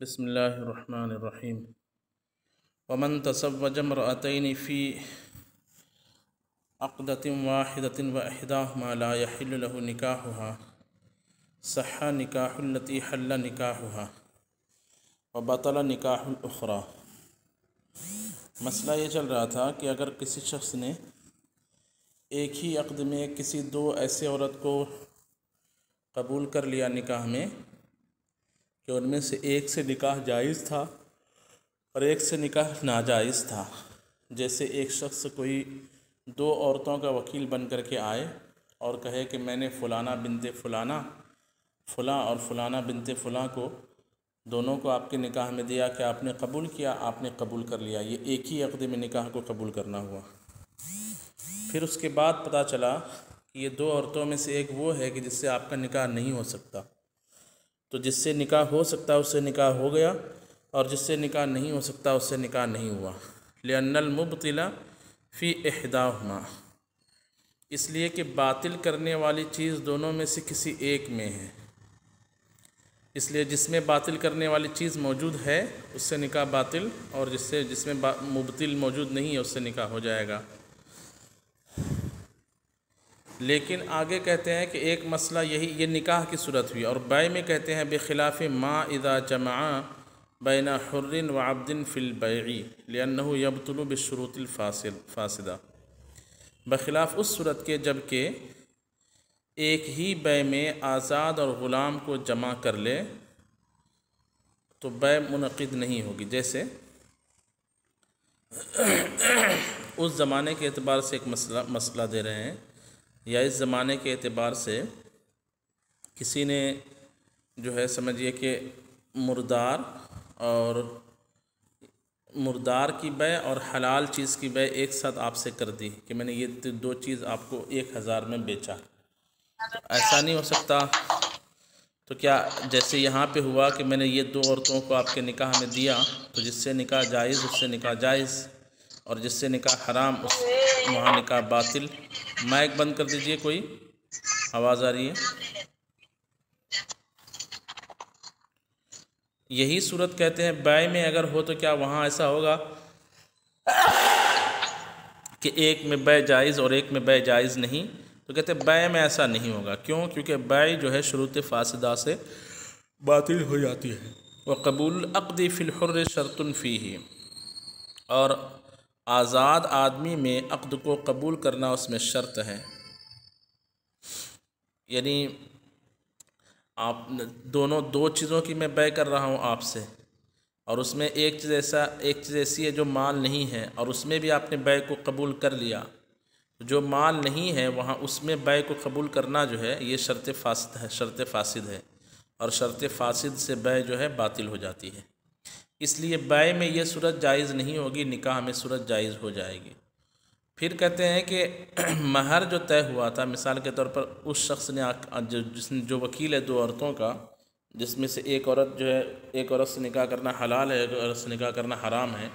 بسم اللہ الرحمن الرحیم ومن تزوج امرأتین فی عقدۃ واحدۃ واحداہما لا یحل له نکاحها صح نکاح التی حل نکاحها وبطل نکاح الاخری۔ مسئلہ یہ چل رہا تھا کہ اگر کسی شخص نے ایک ہی عقد میں کسی دو ایسے عورت کو قبول کر لیا نکاح میں کہ ان میں سے ایک سے نکاح جائز تھا اور ایک سے نکاح ناجائز تھا، جیسے ایک شخص کوئی دو عورتوں کا وکیل بن کر کے آئے اور کہے کہ میں نے فلانا بنت فلانا فلاں اور فلانا بنت فلاں کو دونوں کو آپ کے نکاح میں دیا کہ آپ نے قبول کیا، آپ نے قبول کر لیا، یہ ایک ہی عقد میں نکاح کو قبول کرنا ہوا۔ پھر اس کے بعد پتہ چلا کہ یہ دو عورتوں میں سے ایک وہ ہے کہ جس سے آپ کا نکاح نہیں ہو سکتا، تو جس سے نکاح ہو سکتا اس سے نکاح ہو گیا اور جس سے نکاح نہیں ہو سکتا اس سے نکاح نہیں ہوا۔ لأن المبطل فی احداہما، اس لیے کہ باطل کرنے والی چیز دونوں میں سے کسی ایک میں ہے، اس لیے جس میں باطل کرنے والی چیز موجود ہے اس سے نکاح باطل، اور جس میں مبطل موجود نہیں ہے اس سے نکاح ہو جائے گا۔ لیکن آگے کہتے ہیں کہ ایک مسئلہ یہ نکاح کی صورت ہوئی، اور بیع میں کہتے ہیں بخلاف ما اذا جمع بین حر و عبد فی البیع لأنه یبطل بالشروط الفاسدہ، بخلاف اس صورت کے جب کہ ایک ہی بیع میں آزاد اور غلام کو جمع کر لے تو بیع منعقد نہیں ہوگی۔ جیسے اس زمانے کے اعتبار سے ایک مسئلہ دے رہے ہیں، یا اس زمانے کے اعتبار سے کسی نے جو ہے سمجھیے کہ مردار کی بیع اور حلال چیز کی بیع ایک ساتھ آپ سے کر دی کہ میں نے یہ دو چیز آپ کو 1000 میں بیچا، ایسا نہیں ہو سکتا۔ تو کیا جیسے یہاں پہ ہوا کہ میں نے یہ دو عورتوں کو آپ کے نکاح میں دیا تو جس سے نکاح جائز اس سے نکاح جائز، اور جس سے نکاح حرام وہاں نکاح باطل۔ مائک بند کر دیجئے، کوئی آواز آ رہی ہے؟ یہی صورت کہتے ہیں بیع میں اگر ہو تو کیا وہاں ایسا ہوگا کہ ایک میں بیع جائز اور ایک میں بیع جائز نہیں؟ تو کہتے ہیں بیع میں ایسا نہیں ہوگا۔ کیوں؟ کیونکہ بیع جو ہے شروط فاسدہ سے باطل ہو جاتی ہے۔ وقبول العقد فی الحر شرط فیہ، اور آزاد آدمی میں عقد کو قبول کرنا اس میں شرط ہے۔ یعنی آپ دو چیزوں کی میں بیع کر رہا ہوں آپ سے، اور اس میں ایک چیز ایسی ہے جو مال نہیں ہے، اور اس میں بھی آپ نے بیع کو قبول کر لیا، جو مال نہیں ہے وہاں اس میں بیع کو قبول کرنا جو ہے یہ شرط فاسد ہے، اور شرط فاسد سے بیع جو ہے باطل ہو جاتی ہے۔ اس لیے بیع میں یہ صورت جائز نہیں ہوگی، نکاح میں صورت جائز ہو جائے گی۔ پھر کہتے ہیں کہ مہر جو طے ہوا تھا، مثال کے طور پر اس شخص نے جو وکیل ہے دو عورتوں کا، جس میں سے ایک عورت جو ہے ایک عورت سے نکاح کرنا حلال ہے، ایک عورت سے نکاح کرنا حرام ہے،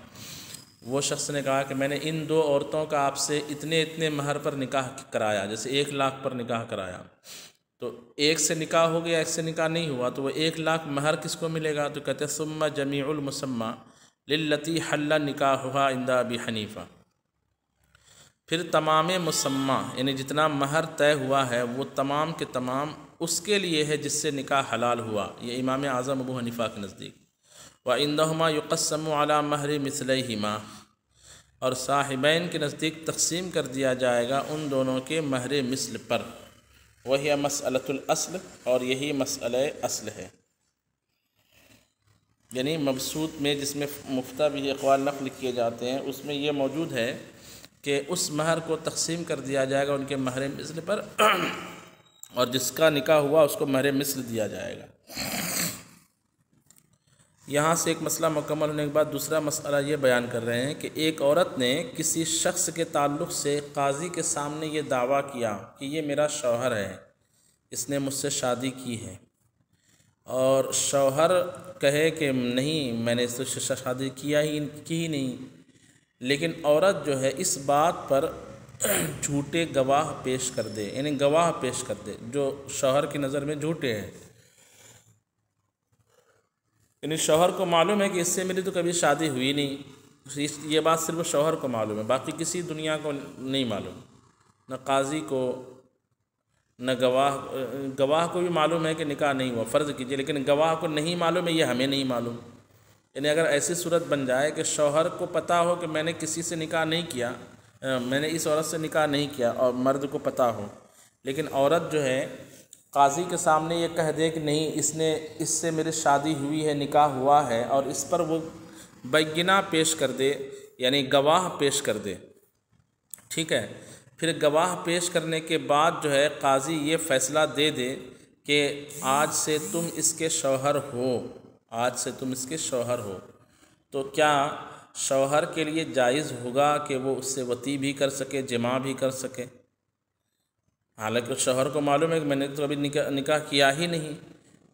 وہ شخص نے کہا کہ میں نے ان دو عورتوں کا آپ سے اتنے مہر پر نکاح کرایا، جیسے 1 لاکھ پر نکاح کرایا، تو ایک سے نکاح ہو گیا ایک سے نکاح نہیں ہوا، تو وہ 1 لاکھ مہر کس کو ملے گا؟ تو کہتے ہیں ثم جمیع المسمى للتی حل نکاحها عند ابی حنیفہ، پھر تمام مسمى یعنی جتنا مہر طے ہوا ہے وہ تمام کے تمام اس کے لیے ہے جس سے نکاح حلال ہوا، یہ امام اعظم ابو حنیفہ کے نزدیک۔ وعندهما يقسم على مہر مثلیہما، اور صاحبین کے نزدیک تقسیم کر دیا جائے گا ان دونوں کے مہر مثل پر۔ وہی مسئلۃ الاصل، اور یہی مسئلہ اصل ہے۔ یعنی مبسوط میں جس میں مفتہ بھی اقوال نقل کیے جاتے ہیں اس میں یہ موجود ہے کہ اس مہر کو تقسیم کر دیا جائے گا ان کے مہر مثل پر، اور جس کا نکاح ہوا اس کو مہر مثل دیا جائے گا۔ یہاں سے ایک مسئلہ مکمل ہونے کے بعد دوسرا مسئلہ یہ بیان کر رہے ہیں کہ ایک عورت نے کسی شخص کے تعلق سے قاضی کے سامنے یہ دعویٰ کیا کہ یہ میرا شوہر ہے، اس نے مجھ سے شادی کی ہے، اور شوہر کہے کہ نہیں میں نے اس سے شادی کی ہی نہیں، لیکن عورت جو ہے اس بات پر جھوٹے گواہ پیش کر دے، یعنی گواہ پیش کر دے جو شوہر کی نظر میں جھوٹے ہیں، یعنی شوہر کو معلوم ہے کہ اس سے میری تو کبھی شادی ہوئی نہیں، یہ بات صرف شوہر کو معلوم ہے، باقی کسی دنیا کو نہیں معلوم، نہ قاضی کو نہ گواہ کو بھی معلوم ہے کہ نکاح نہیں ہوا، فرض کیجئے، لیکن گواہ کو نہیں معلوم ہے، یہ ہمیں نہیں معلوم۔ یعنی اگر ایسی صورت بن جائے کہ شوہر کو پتہ ہو کہ میں نے کسی سے نکاح نہیں کیا، میں نے اس عورت سے نکاح نہیں کیا، اور مرد کو پتہ ہو، لیکن عورت جو ہے قاضی کے سامنے یہ کہہ دے کہ نہیں اس سے میری شادی ہوئی ہے، نکاح ہوا ہے، اور اس پر وہ بینہ پیش کر دے، یعنی گواہ پیش کر دے، ٹھیک ہے، پھر گواہ پیش کرنے کے بعد جو ہے قاضی یہ فیصلہ دے دے کہ آج سے تم اس کے شوہر ہو، آج سے تم اس کے شوہر ہو، تو کیا شوہر کے لیے جائز ہوگا کہ وہ اس سے وطی بھی کر سکے، جماع بھی کر سکے؟ حالانکہ شوہر کو معلوم ہے کہ میں نے تو ابھی نکاح کیا ہی نہیں۔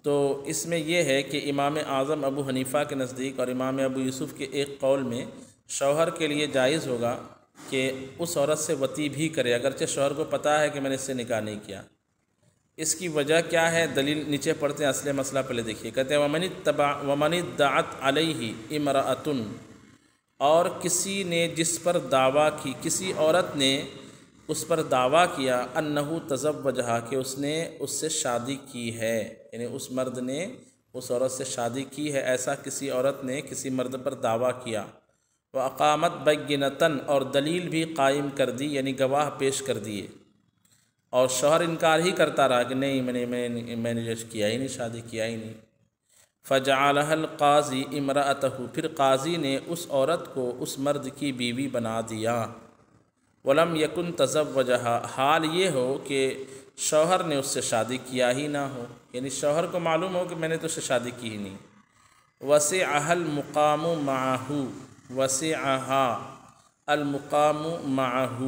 تو اس میں یہ ہے کہ امام اعظم ابو حنیفہ کے نزدیک اور امام ابو یوسف کے ایک قول میں شوہر کے لیے جائز ہوگا کہ اس عورت سے وطی بھی کرے، اگرچہ شوہر کو پتہ ہے کہ میں نے اس سے نکاح نہیں کیا۔ اس کی وجہ کیا ہے؟ دلیل نیچے پڑھتے ہیں، اصل مسئلہ پہلے دیکھیے، کہتے ہیں وَمَنِ ادَّعَتْ عَلَيْهِ امْرَأَةٌ، اور کسی نے جس پر دعویٰ کی، کسی عورت نے اس پر دعویٰ کیا انہو تزوجہا، کہ اس نے اس سے شادی کی ہے، یعنی اس مرد نے اس عورت سے شادی کی ہے، ایسا کسی عورت نے کسی مرد پر دعویٰ کیا، وَأَقَامَتْ بَيِّنَةً، اور دلیل بھی قائم کر دی، یعنی گواہ پیش کر دیے، اور شوہر انکار ہی کرتا رہا کہ نہیں میں نے کیا ہی نہیں، شادی کیا ہی نہیں، فَجَعَلَهَا الْقَاضِي امْرَأَتَهُ، پھر قاضی نے اس عورت کو اس مرد کی بیوی بنا دیا، وَلَمْ يَكُنْ تَزَوَّجَهَا، حال یہ ہو کہ شوہر نے اس سے شادی کیا ہی نہ ہو، یعنی شوہر کو معلوم ہو کہ میں نے تو اس سے شادی کی ہی نہیں۔ وَسِعَهَا الْمُقَامُ مَعَهُ، وَسِعَهَا الْمُقَامُ مَعَهُ،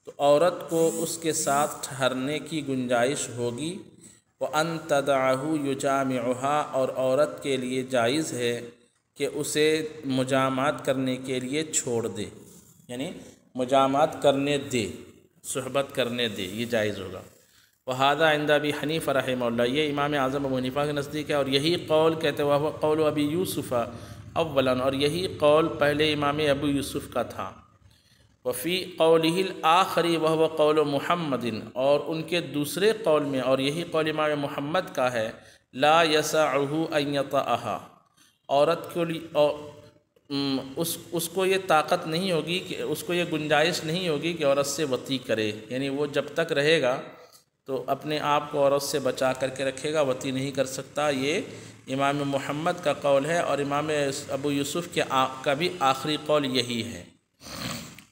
تو عورت کو اس کے ساتھ ٹھہرنے کی گنجائش ہوگی، وَأَن تَدَعَهُ يُجَامِعُهَا، اور عورت کے لیے جائز ہے کہ اسے مجامعات کرنے کے لیے چھوڑ دے، یعنی مجامعات کرنے دے، صحبت کرنے دے، یہ جائز ہوگا۔ وَهَذَا عِنْدَ أَبِي حنیفہ رحمہ اللہ، یہ امام اعظم ابو حنیفہ کے نزدیک ہے، اور یہی قول کہتے ہیں وہ قول ابی یوسف اولاً، اور یہی قول پہلے امام ابو یوسف کا تھا۔ وفی قولہ الآخری وہو قول محمد، اور ان کے دوسرے قول میں، اور یہی قول امام محمد کا ہے، لا یسعہ ان یطأہا، عورت کو اس کو یہ طاقت نہیں ہوگی کہ اس کو یہ گنجائش نہیں ہوگی کہ عورت سے وطی کرے، یعنی وہ جب تک رہے گا تو اپنے آپ کو عورت سے بچا کر کے رکھے گا، وطی نہیں کر سکتا۔ یہ امام محمد کا قول ہے، اور امام ابو یوسف کا بھی آخری قول یہی ہے۔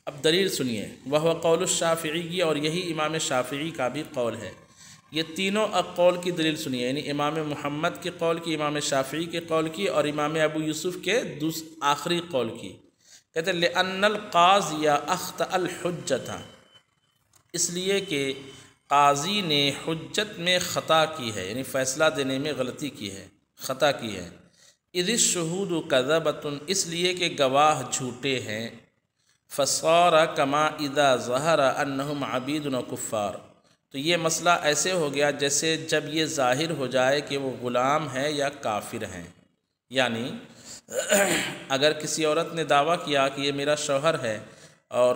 اب دلیل سنیے، وہ قول الشافعی، اور یہی امام شافعی کا بھی قول ہے۔ یہ تینوں قول کی دلیل سنیے، یعنی امام محمد کے قول کی، امام شافعی کے قول کی، اور امام ابو یوسف کے آخری قول کی۔ کہتے ہیں لِأَنَّ الْقَاضِيَ أَخْطَأَ الْحُجَّةَ، اس لیے کہ قاضی نے حجت میں خطا کی ہے، یعنی فیصلہ دینے میں غلطی کی ہے، خطا کی ہے۔ اِذِ الشُّهُودُ كَذَبَةٌ، اس لیے کہ گواہ جھوٹے ہیں۔ فَصَارَ كَمَا إِذَا ظَهَرَ أَنَّهُمْ عَبِيدٌ وَكُفَّارٌ، تو یہ مسئلہ ایسے ہو گیا جیسے جب یہ ظاہر ہو جائے کہ وہ غلام ہیں یا کافر ہیں، یعنی اگر کسی عورت نے دعویٰ کیا کہ یہ میرا شوہر ہے اور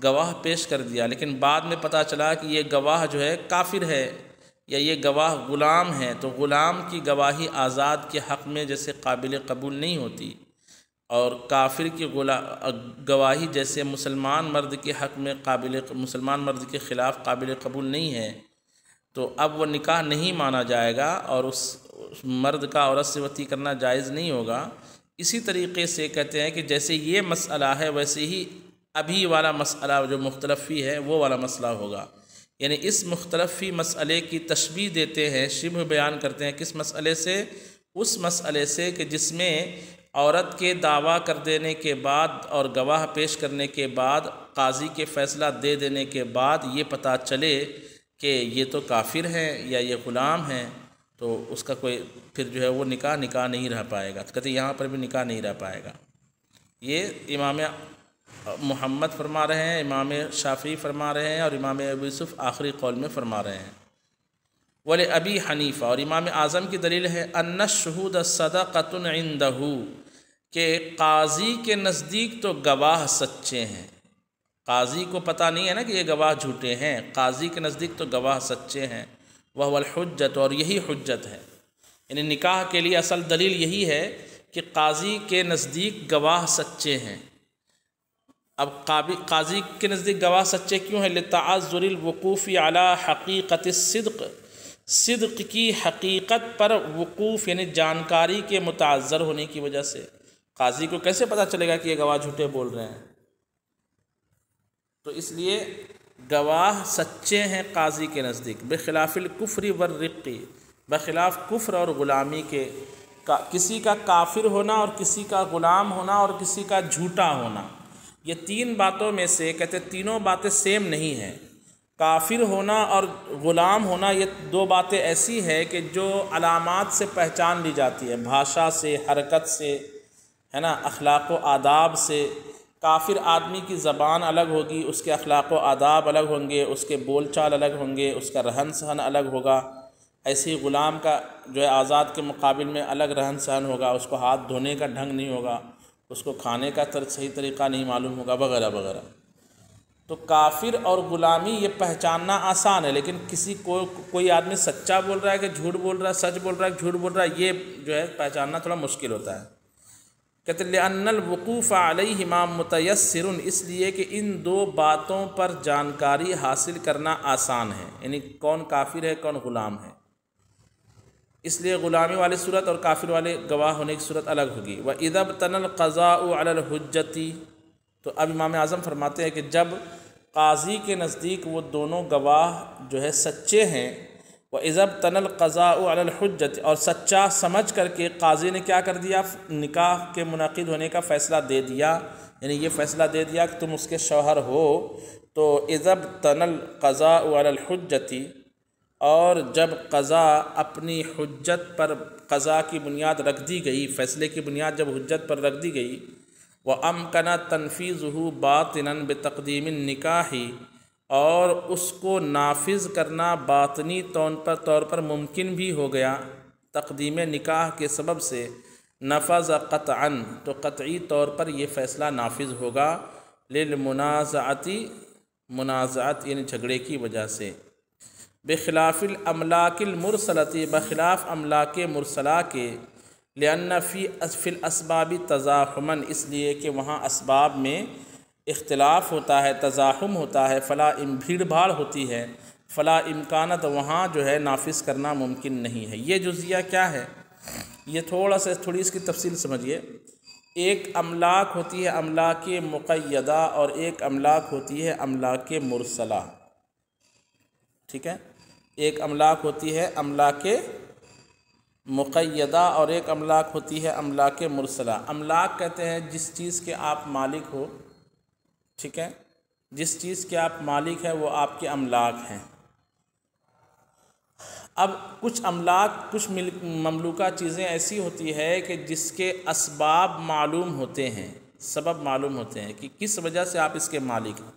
گواہ پیش کر دیا، لیکن بعد میں پتہ چلا کہ یہ گواہ جو ہے کافر ہے یا یہ گواہ غلام ہے، تو غلام کی گواہی آزاد کے حق میں جیسے قابل قبول نہیں ہوتی، اور کافر کی گواہی جیسے مسلمان مرد کے حق میں مسلمان مرد کے خلاف قابل قبول نہیں ہے، تو اب وہ نکاح نہیں مانا جائے گا، اور اس مرد کا عورت سے وطی کرنا جائز نہیں ہوگا۔ اسی طریقے سے کہتے ہیں کہ جیسے یہ مسئلہ ہے، ویسے ہی ابھی والا مسئلہ جو مختلف فی ہے وہ والا مسئلہ ہوگا، یعنی اس مختلف فی مسئلے کی تشبیہ دیتے ہیں، شبہ بیان کرتے ہیں، کس مسئلے سے؟ اس مسئلے سے کہ جس میں عورت کے دعویٰ کر دینے کے بعد اور گواہ پیش کرنے کے بعد، قاضی کے فیصلہ دے دینے کے بعد یہ پتہ چلے کہ یہ تو کافر ہیں یا یہ غلام ہیں، تو اس کا کوئی پھر جو ہے وہ نکاح نہیں رہ پائے گا۔ تو کہتے ہیں یہاں پر بھی نکاح نہیں رہ پائے گا۔ یہ امام محمد فرما رہے ہیں، امام شافعی فرما رہے ہیں، اور امام ابو یوسف آخری قول میں فرما رہے ہیں۔ ولی ابی حنیفہ، اور امام اعظم کی دلیل ہے ان الشہود صدقۃ عندہ، کہ قاضی کے نزدیک تو گواہ سچے ہیں۔ قاضی کو پتہ نہیں ہے نا کہ یہ گواہ جھوٹے ہیں، قاضی کے نزدیک تو گواہ سچے ہیں۔ وہو الحجت، اور یہی حجت ہے، یعنی نکاح کے لیے اصل دلیل یہی ہے کہ قاضی کے نزدیک گواہ سچے ہیں۔ اب قاضی کے نزدیک گواہ سچے کیوں ہیں؟ لتعذر الوقوف علی حقیقت الصدق، صدق کی حقیقت پر وقوف یعنی جانکاری کے متعذر ہونے کی وجہ سے۔ قاضی کو کیسے پتہ چلے گا کہ یہ گواہ جھوٹے بول رہے ہیں؟ تو اس لیے گواہ سچے ہیں قاضی کے نزدیک، بخلاف الکفر والرق، بخلاف کفر اور غلامی کے، کسی کا کافر ہونا اور کسی کا غلام ہونا اور کسی کا جھوٹا ہونا، یہ تین باتوں میں سے کہتے تینوں باتیں سیم نہیں ہیں۔ کافر ہونا اور غلام ہونا یہ دو باتیں ایسی ہے کہ جو علامات سے پہچان لی جاتی ہے، بھاشا سے، حرکت سے، ہے نا، اخلاق و آداب سے۔ کافر آدمی کی زبان الگ ہوگی، اس کے اخلاق و آداب الگ ہوں گے، اس کے بول چال الگ ہوں گے، اس کا رہن سہن الگ ہوگا۔ ایسے ہی غلام کا جو ہے آزاد کے مقابل میں الگ رہن سہن ہوگا، اس کو ہاتھ دھونے کا ڈھنگ نہیں ہوگا، اس کو کھانے کا صحیح طریقہ نہیں معلوم ہوگا، وغیرہ وغیرہ۔ تو کافر اور غلامی یہ پہچاننا آسان ہے، لیکن کسی کوئی آدمی سچا بول رہا ہے کہ جھوٹ بول رہا ہے، سچ بول رہا ہے کہ جھوٹ بول رہا ہے، یہ جو ہے پہچاننا تھوڑا مشکل ہوتا ہے۔ کہتے ہیں لأن الوقوف علیہما متیسر، اس لیے کہ ان دو باتوں پر جانکاری حاصل کرنا آسان ہے، یعنی کون کافر ہے کون غلام ہے۔ اس لیے غلامی والی صورت اور کافر والے گواہ ہونے کی صورت الگ ہوگی۔ وَإِذَا ابْتَنَى الْقَضَاءُ عَلَى الْحُجَّةِ، تو اب امام اعظم فرماتے ہیں کہ جب قاضی کے نزدیک وہ دونوں گواہ جو ہے سچے ہیں، وَإِذَا ابْتَنَى الْقَضَاءُ عَلَى الْحُجَّةِ، اور سچا سمجھ کر کے قاضی نے کیا کر دیا، نکاح کے منعقد ہونے کا فیصلہ دے دیا، یعنی یہ فیصلہ دے دیا کہ تم اس کے شوہر ہو، تو اِذَا ابْتَنَى الْقَضَاءُ عَلَى الْحُجَّةِ، اور جب قضا اپنی حجت پر، قضا کی بنیاد رکھ دی گئی، فیصلے کی بنیاد جب حجت پر رکھ دی گئی، وَأَمْكَنَ تَنْفِيذُهُ بَاطِنًا بِتَقْدِيمِ النِّكَاحِ، اور اس کو نافذ کرنا باطنی طور پر ممکن بھی ہو گیا تقدیم نکاح کے سبب سے، نفذ قطعاً، تو قطعی طور پر یہ فیصلہ نافذ ہوگا، للمنازعتی، منازعت یعنی جھگڑے کی وجہ سے، بخلاف الاملاک المرسلتی، بخلاف املاک مرسلہ کے، لأن فی الاسباب تزاحما، اس لیے کہ وہاں اسباب میں اختلاف ہوتا ہے، تزاحم ہوتا ہے، فلا بھیڑ بھاڑ ہوتی ہے، فلا امکانت، وہاں جو ہے نافذ کرنا ممکن نہیں ہے۔ یہ جزیہ کیا ہے، یہ تھوڑی اس کی تفصیل سمجھیے۔ ایک املاک ہوتی ہے املاک مقیدہ، اور ایک املاک ہوتی ہے املاک مرسلہ، ٹھیک ہے؟ ایک املاک ہوتی ہے املاک مقیدہ اور ایک املاک ہوتی ہے املاک مرسلہ۔ املاک کہتے ہیں جس چیز کے آپ مالک ہو، ٹھیک ہے، جس چیز کے آپ مالک ہیں وہ آپ کے املاک ہیں۔ اب کچھ املاک، کچھ مملوکہ چیزیں ایسی ہوتی ہے کہ جس کے اسباب معلوم ہوتے ہیں، سبب معلوم ہوتے ہیں کہ کس وجہ سے آپ اس کے مالک ہیں۔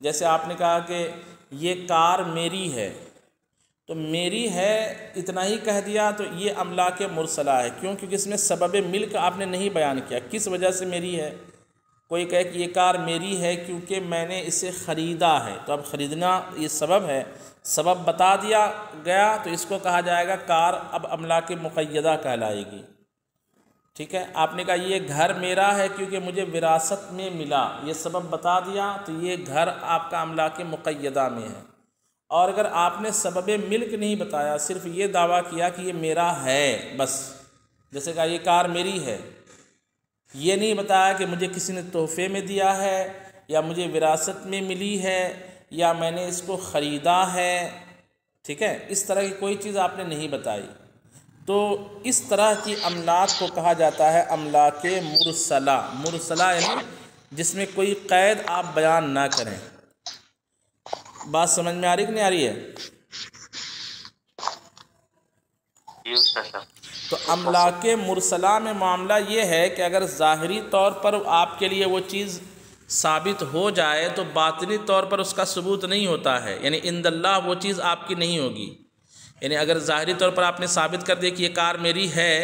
جیسے آپ نے کہا کہ یہ کار میری ہے، تو میری ہے اتنا ہی کہہ دیا تو یہ املاک مرسلہ ہے، کیوں؟ کیونکہ اس میں سبب ملک آپ نے نہیں بیان کیا، کس وجہ سے میری ہے۔ کوئی کہے کہ یہ کار میری ہے کیونکہ میں نے اسے خریدا ہے، تو اب خریدنا یہ سبب ہے، سبب بتا دیا گیا تو اس کو کہا جائے گا کار اب املاک مقیدہ کہلائے گی، ٹھیک ہے۔ آپ نے کہا یہ گھر میرا ہے کیونکہ مجھے وراثت میں ملا، یہ سبب بتا دیا تو یہ گھر آپ کا املاک مقیدہ میں ہے۔ اور اگر آپ نے سبب ملک نہیں بتایا، صرف یہ دعویٰ کیا کہ یہ میرا ہے بس، جیسے کہا یہ کار میری ہے، یہ نہیں بتایا کہ مجھے کسی نے تحفے میں دیا ہے یا مجھے وراثت میں ملی ہے یا میں نے اس کو خریدا ہے، ٹھیک ہے، اس طرح کی کوئی چیز آپ نے نہیں بتائی، تو اس طرح کی املاک کو کہا جاتا ہے املاک مرسلہ۔ مرسلہ یعنی جس میں کوئی قید آپ بیان نہ کریں۔ بات سمجھ میں آ رہی کہ نہیں آ رہی ہے؟ تو املاک مرسلہ میں معاملہ یہ ہے کہ اگر ظاہری طور پر آپ کے لیے وہ چیز ثابت ہو جائے تو باطنی طور پر اس کا ثبوت نہیں ہوتا ہے، یعنی عند اللہ وہ چیز آپ کی نہیں ہوگی، یعنی اگر ظاہری طور پر آپ نے ثابت کر دیا کہ یہ کار میری ہے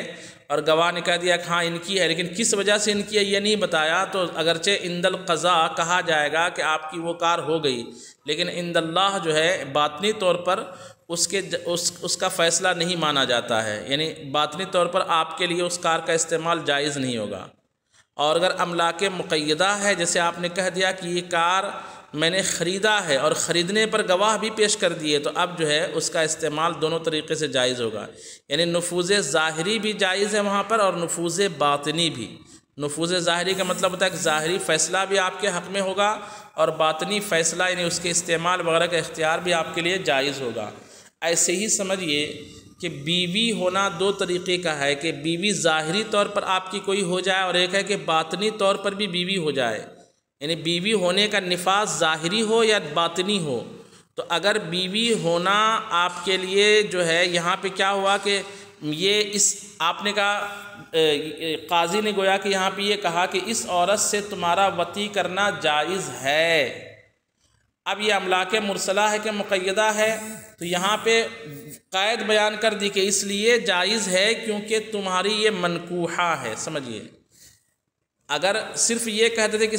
اور گواہ نے کہہ دیا کہ ہاں ان کی ہے، لیکن کس وجہ سے ان کی ہے یہ نہیں بتایا، تو اگرچہ عند القضاء کہا جائے گا کہ آپ کی وہ کار ہو گئی، لیکن عند اللہ جو ہے باطنی طور پر اس کا فیصلہ نہیں مانا جاتا ہے، یعنی باطنی طور پر آپ کے لیے اس کار کا استعمال جائز نہیں ہوگا۔ اور اگر املاک مقیدہ ہے، جیسے آپ نے کہہ دیا کہ یہ کار میں نے خریدا ہے اور خریدنے پر گواہ بھی پیش کر دیے، تو اب جو ہے اس کا استعمال دونوں طریقے سے جائز ہوگا، یعنی نفوذ ظاہری بھی جائز ہے وہاں پر اور نفوذ باطنی بھی۔ نفوذ ظاہری کا مطلب ہوتا ہے کہ ظاہری فیصلہ بھی آپ کے حق میں ہوگا اور باطنی فیصلہ یعنی اس کے استعمال وغیرہ کا اختیار بھی آپ کے لیے جائز ہوگا۔ ایسے ہی سمجھیے کہ بیوی ہونا دو طریقے کا ہے، کہ بیوی ظاہری طور پر آپ کی کوئی ہو جائے اور ایک ہے کہ باطنی طور پر بھی بیوی ہو جائے، یعنی بیوی ہونے کا نفاذ ظاہری ہو یا باطنی ہو۔ تو اگر بیوی ہونا آپ کے لیے جو ہے یہاں پہ کیا ہوا کہ یہ آپ نے کہا قاضی نے گویا کہ یہاں پہ یہ کہا کہ اس عورت سے تمہارا وطی کرنا جائز ہے۔ اب یہ املاک مرسلہ ہے کہ مقیدہ ہے، تو یہاں پہ قید بیان کر دی کہ اس لیے جائز ہے کیونکہ تمہاری یہ منکوحہ ہے۔ سمجھیے اگر صرف یہ کہتے تھے کہ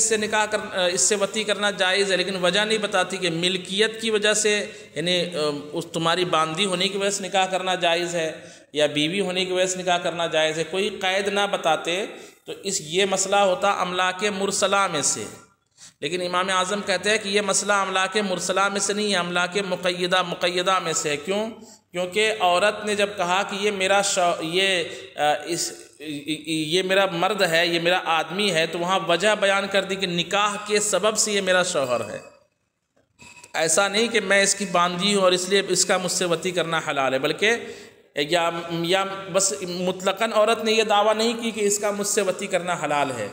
اس سے وطی کرنا جائز ہے لیکن وجہ نہیں بتاتی کہ ملکیت کی وجہ سے یعنی اس تمہاری باندھی ہونے کی وجہ سے نکاح کرنا جائز ہے یا بیوی ہونے کی وجہ سے نکاح کرنا جائز ہے، کوئی قید نہ بتاتے تو یہ مسئلہ ہوتا املاک مرسلہ میں سے۔ لیکن امام اعظم کہتے ہیں کہ یہ مسئلہ املاک مرسلہ میں سے نہیں ہے، املاک مقیدہ میں سے ہے۔ کیوں؟ کیونکہ عورت نے جب کہا کہ یہ میرا مرد ہے، یہ میرا آدمی ہے، تو وہاں وجہ بیان کر دی کہ نکاح کے سبب سے یہ میرا شوہر ہے۔ ایسا نہیں کہ میں اس کی باندھی ہوں اور اس لیے اس کا مجھ سے وطی کرنا حلال ہے، بلکہ یا بس مطلقاً عورت نے یہ دعویٰ نہیں کی کہ اس کا مجھ سے وطی کرنا حلال ہے،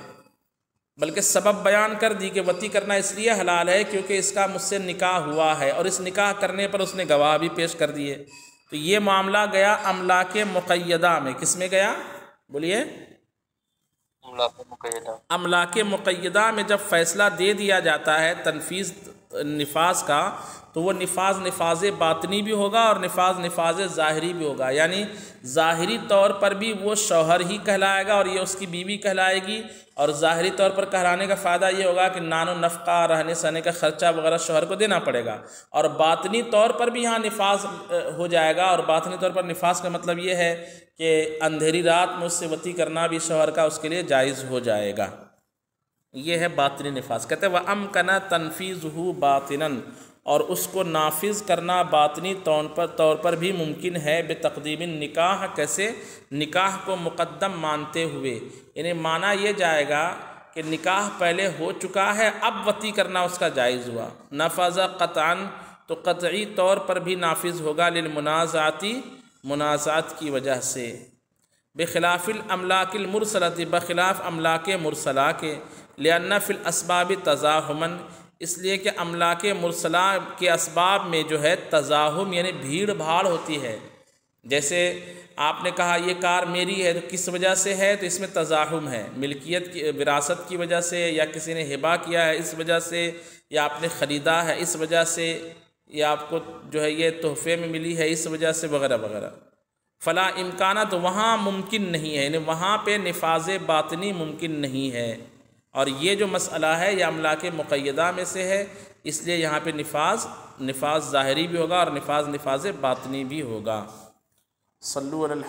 بلکہ سبب بیان کر دی کہ وطی کرنا اس لیے حلال ہے کیونکہ اس کا مجھ سے نکاح ہوا ہے، اور اس نکاح کرنے پر اس نے گواہ بھی پیش کر دیے۔ تو یہ معاملہ گیا املاک مقیدہ میں۔ کس میں گیا؟ بولیے۔ املاک مقیدہ میں جب فیصلہ دے دیا جاتا ہے تنفیذ نفاذ کا، تو وہ نفاذ باطنی بھی ہوگا اور نفاذ ظاہری بھی ہوگا، یعنی ظاہری طور پر بھی وہ شوہر ہی کہلائے گا اور یہ اس کی بیوی کہلائے گی، اور ظاہری طور پر کہلانے کا فائدہ یہ ہوگا کہ نان و نفقہ، رہنے سہنے کا خرچہ وغیرہ شوہر کو دینا پڑے گا، اور باطنی طور پر بھی یہاں نفاذ ہو جائے گا۔ اور باطنی طور پر نفاذ کا مطلب یہ ہے کہ اندھیری رات میں اس سے وطی کرنا بھی شوہر کا اس کے لیے جائز ہو جائے گا۔ یہ ہے باطنی نفاذ۔ کہتے ہیں وَأَمْكَنَ تَنْفِيذُهُ بَاطِنًا، اور اس کو نافذ کرنا باطنی طور پر بھی ممکن ہے بتقدیم النکاح، کیسے؟ نکاح کو مقدم مانتے ہوئے، یعنی مانا یہ جائے گا کہ نکاح پہلے ہو چکا ہے، اب وطی کرنا اس کا جائز ہوا۔ نفذ قطعاً، تو قطعی طور پر بھی نافذ ہوگا، منازعات کی وجہ سے، بخلاف الاملاک المرسلۃ، بخلاف املاک مرسلہ کے، لأن فی الاسباب تزاحما، اس لیے کہ املاک مرسلہ کے اسباب میں جو ہے تزاحم یعنی بھیڑ بھاڑ ہوتی ہے۔ جیسے آپ نے کہا یہ کار میری ہے، تو کس وجہ سے ہے؟ تو اس میں تزاحم ہے، ملکیت کی وراثت کی وجہ سے، یا کسی نے ہبہ کیا ہے اس وجہ سے، یا آپ نے خریدا ہے اس وجہ سے، یا آپ کو جو ہے یہ تحفے میں ملی ہے اس وجہ سے، وغیرہ وغیرہ۔ فلا امکانہ، تو وہاں ممکن نہیں ہے، یعنی وہاں پہ نفاذ باطنی ممکن نہیں ہے، اور یہ جو مسئلہ ہے یہ املاک مقیدہ میں سے ہے، اس لیے یہاں پہ نفاذ ظاہری بھی ہوگا اور نفاذ باطنی بھی ہوگا۔ صلو علی